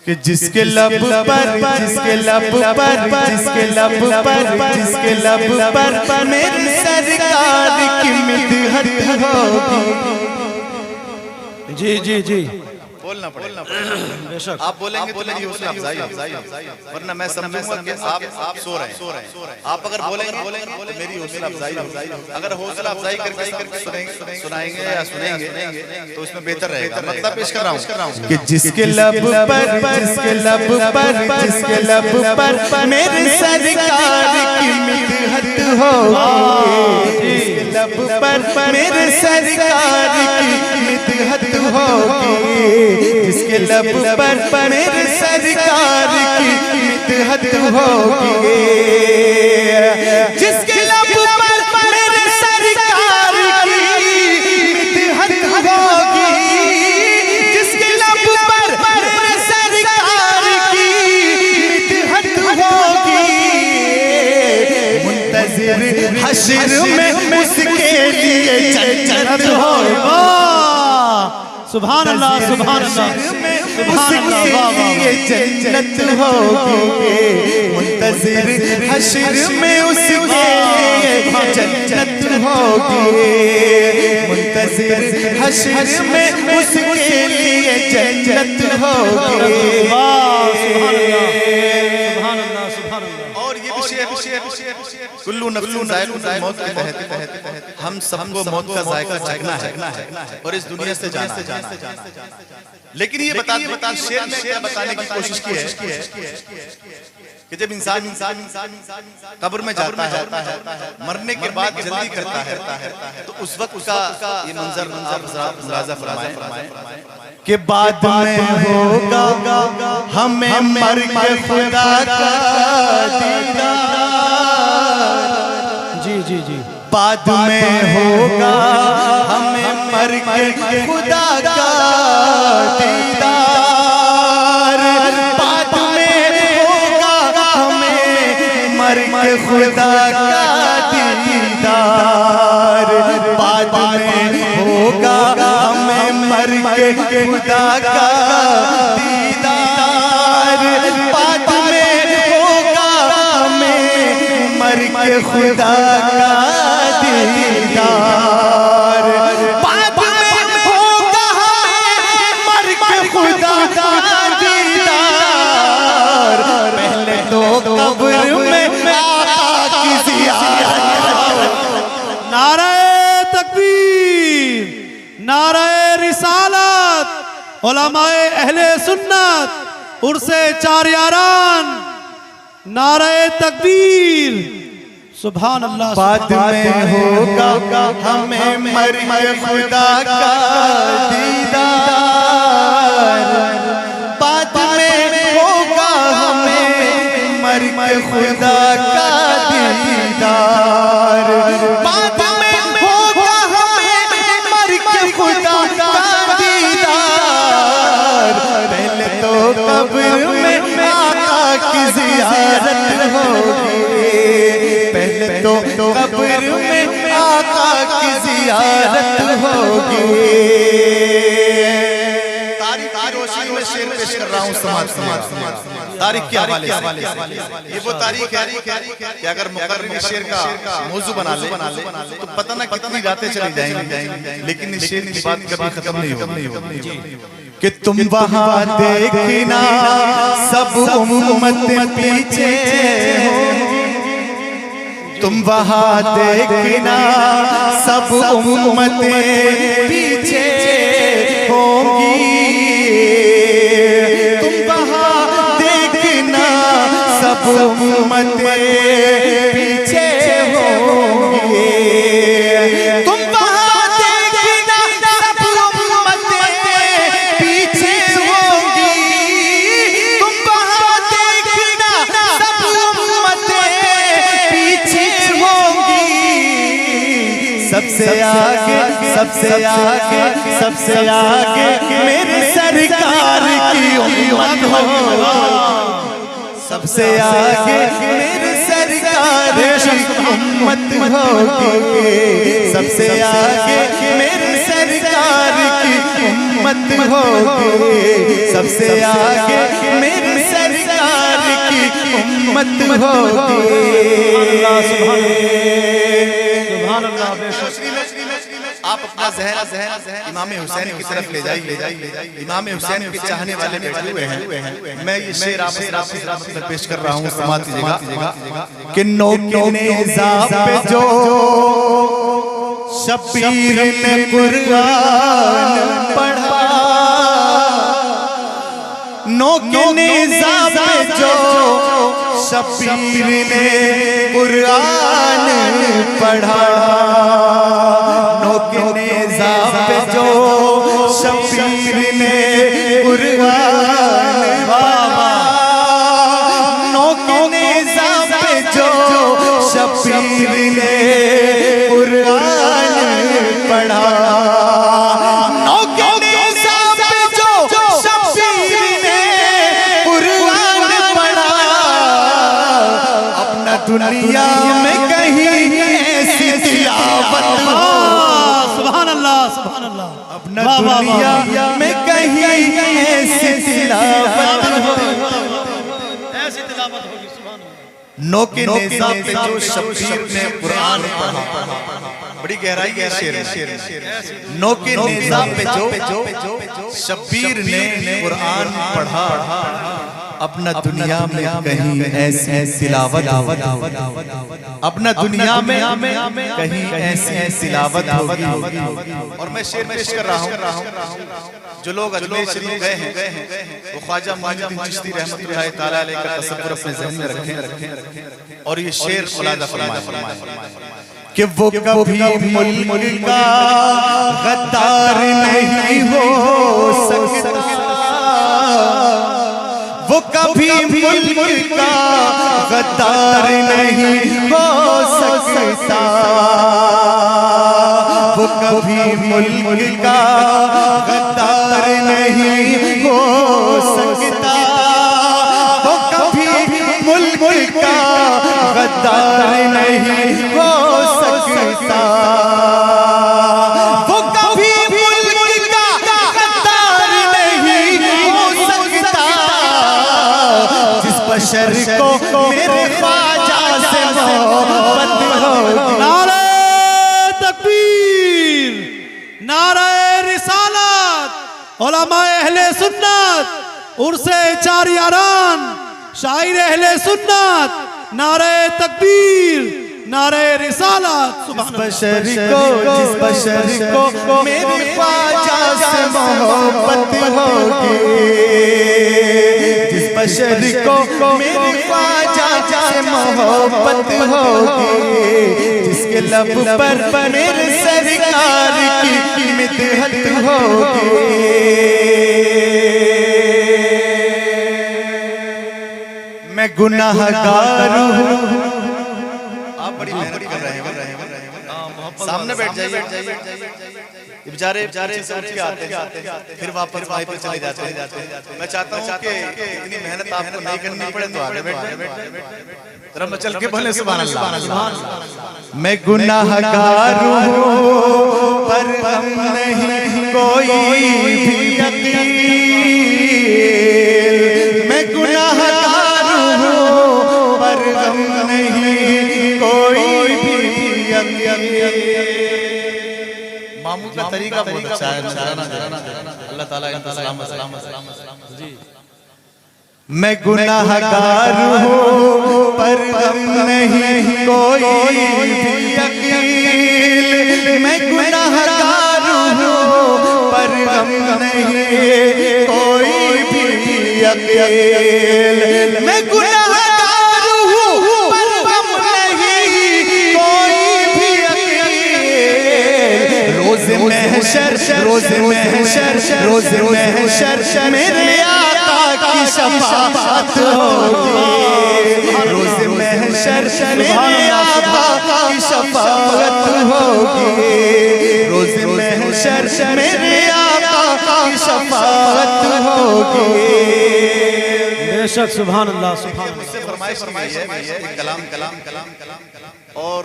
कि जिसके लब पर जिसके लब पर जिसके लब पर जिसके लब पर मेरी सरकार की मिदहत होगी। जी जी जी बोलना पड़ेगा बेशक। आप बोलेंगे तो मेरी हौसला अफजाई, वरना मैं समझूंगा कि आप सो रहे हैं। आप अगर बोलेंगे तो मेरी हौसला अफजाई। अगर हौसला अफजाई करके सुनाएंगे या सुनेंगे तो उसमें बेहतर रहेगा। मतलब पेश कर रहा हूँ कि जिसके लब पर जिसके लब पर जिसके लब पर मेरी सरकार की मिदहत होगी। जिसके लब पर मेरे सरकार की मिदहत होगी। जिसके लब पर मेरे सरकार की मिदहत होगी। जिसके लब पर मेरे सरकार की मिदहत होगी। जिसके लब पर मेरे सरकार की मिदहत होगी। मुंतज़िर हश्र में उसके लिए जन्नत होगी। सुभान अल्लाह सुभान अल्लाह सुभान अल्लाह। जन्नत होगी। मुंतज़िर हश्र में उसके लिए जन्नत होगी। मुंतज़िर हश्र में उसके लिए जन्नत होगी। और ये कुल्लू नफ्सिन ज़ाइक़तुल मौत के तहत हम सबको मौत का जायका चखना है और इस दुनिया से जाना है। लेकिन ये बता शेर में क्या बताने की कोशिश की है कि जब इंसान कब्र में जाता है, मरने के बाद जल्दी करता है, तो उस वक्त का ये मंजर मुलाज़ा फरमाएं कि बाद में होगा हमें मर के खुदा का दीदार। जी जी जी बाद में होगा हमें मर के खुदा का दीदार। बाद में होगा हमें मर के खुदा का दीदार। बाद में होगा हमें मर के खुदा का दीदार। बाद में होगा हमें मर के खुदा का दीदार। बाद में होगा हमें मर के खुदा का दीदार। पहले तो कब्र में आका की ज़ियारत। नारे तकबीर, नारे रिसालत, उलमाए अहले सुन्नत, उर्से चार यारान, नारे तकबीर। सुभान अल्लाह। बाद में होगा हमें मर के खुदा का दीदार। बाद में होगा हमें मर के खुदा का दीदार। बाद में होगा हमें मर के खुदा का दीदार। पहले तो कब्र में आका की ज़ियारत होगी। पहले तो कब्र में आका की ज़ियारत होगी। तारीख की रोशनी में शेर पेश कर रहा हूँ समाज तारीख के हवाले से। ये वो तारीख है कि अगर मुकर्रिर शेर का मौजू बना ले तो पता ना कितनी रातें चली जाएंगी, लेकिन इस शेर की बात कभी खत्म नहीं होगी कि तुम वहाँ देखना सब उम्मत पीछे होगी। तुम वहाँ देखना सब उम्मतें पीछे होंगी। तुम वहाँ देखना सब उम्मतें पीछे होंगी। तुम वहाँ देखना सब उम्मतें पीछे होंगी। तुम वहाँ देखना सब उम्मतें पीछे होंगी। सबसे आगे सबसे आगे सबसे आगे मेरी सरकार की उम्मत होगी। सबसे आगे मेरी सरकार की उम्मत होगी। सबसे आगे मेरी सरकार की उम्मत होगी, सबसे आगे मेरे सरकार की उम्मत होगी। सुभान अल्लाह, बेशक। आप अपना जहन इमाम हुसैन की तरफ ले जाइए। इमाम हुसैन के चाहने वाले बैठे हुए हैं। मैं ये शेर आपसे पेश कर रहा हूँ, समात कीजिएगा कि नोके नेज़ा पे जो शब्बीर ने कुरान पढ़ा, नोके नेज़ा पे जो शब्बीर ने कुरान पढ़ा, नोके नेज़ा पे जो शब्बीर ने कुरान पढ़ा, नोके नेज़ा पे जो शब्बीर ने कुरान पढ़ा, नोके नेज़ा पे जो शब्बीर ने कुरान पढ़ा, अपना दुनिया में कहीं ऐसी तिलावत हो, सुभान अल्लाह, सुभान अल्लाह। अपना दुनिया में कहीं ऐसी तिलावत हो, ऐसी तिलावत होगी। सुभान अल्लाह। नोके नेज़ा पे जो शब्बीर ने कुरान पढ़ा, बड़ी गहराई है शेर। नोके नेज़ा पे जो शब्बीर ने कुरान पढ़ा, अपना दुनिया में कहीं ऐसी तिलावत होगी, अपना दुनिया में कहीं ऐसी तिलावत होगी। और मैं शेर पेश कर रहा हूँ, जो लोग अजमेर शरीफ गए हैं वो ख्वाजा मोइनुद्दीन चिश्ती रहमतुल्लाह तआला अलैह का तसव्वुर अपने ज़हन में रखें। और ये शेर खुलासा फरमाए कि वो कभी मुल्क का गद्दार नहीं हो सकता, वो कभी मुल्क का गद्दार नहीं हो सकता, वो कभी मुल्क का गद्दार नहीं हो सकता, वो कभी मुल्क का गद्दार नहीं हो सकता, वो कभी मुल्क का गद्दार नहीं हो सकता, जिस बशर को मेरे ख्वाजा से मोहब्बत हो। नारे तकबीर, नारे रिसालत, उलमाए अहले सुन्नत, उर्से चार यारान, शायर अहले सुन्नत, नारे तकबीर, नारे रिसालत। जिस बशर को मेरे ख्वाजा से मोहब्बत होगी, जिस बशर को मेरे ख्वाजा से मोहब्बत होगी, जिसके लब पर मेरे सरकार की मिदहत होगी, मैं गुनाहगार हूँ। आप बड़ी मेहनत कर रहे हैं, सामने बैठ जाइए। बेचारे से उठ के आते हैं, फिर वापस वहीं पर चले जाते हैं। मैं चाहता हूँ कि इतनी मेहनत आपको नहीं करनी पड़े, तो आगे बैठ जरा मचल के बोले सुभान अल्लाह। मैं गुनाहगार हूँ पर हम नहीं कोई भी यकीन, मैं गुनाहगार हूँ पर हम नहीं कोई भी यकीन। मामू का तरीका बहुत अच्छा है, अल्लाह ताला इनको सलामत जी। मैं गुनाहगार हूँ पर हम नहीं कोई भी यकीन, मैं गुनाहगार हूँ पर हम नहीं कोई भी यकीन, मैं गुनाहगार हूँ पर हम नहीं कोई भी यकीन। रोज़ महशर मेरे की शफाअत होगी, रोज़ महशर मेरे आका की शफाअत होगी, रोज़ महशर मेरे आका की शफाअत होगी। बेशक, सुभान अल्लाह, सुभान अल्लाह। मुझसे फरमाइश की है कलाम और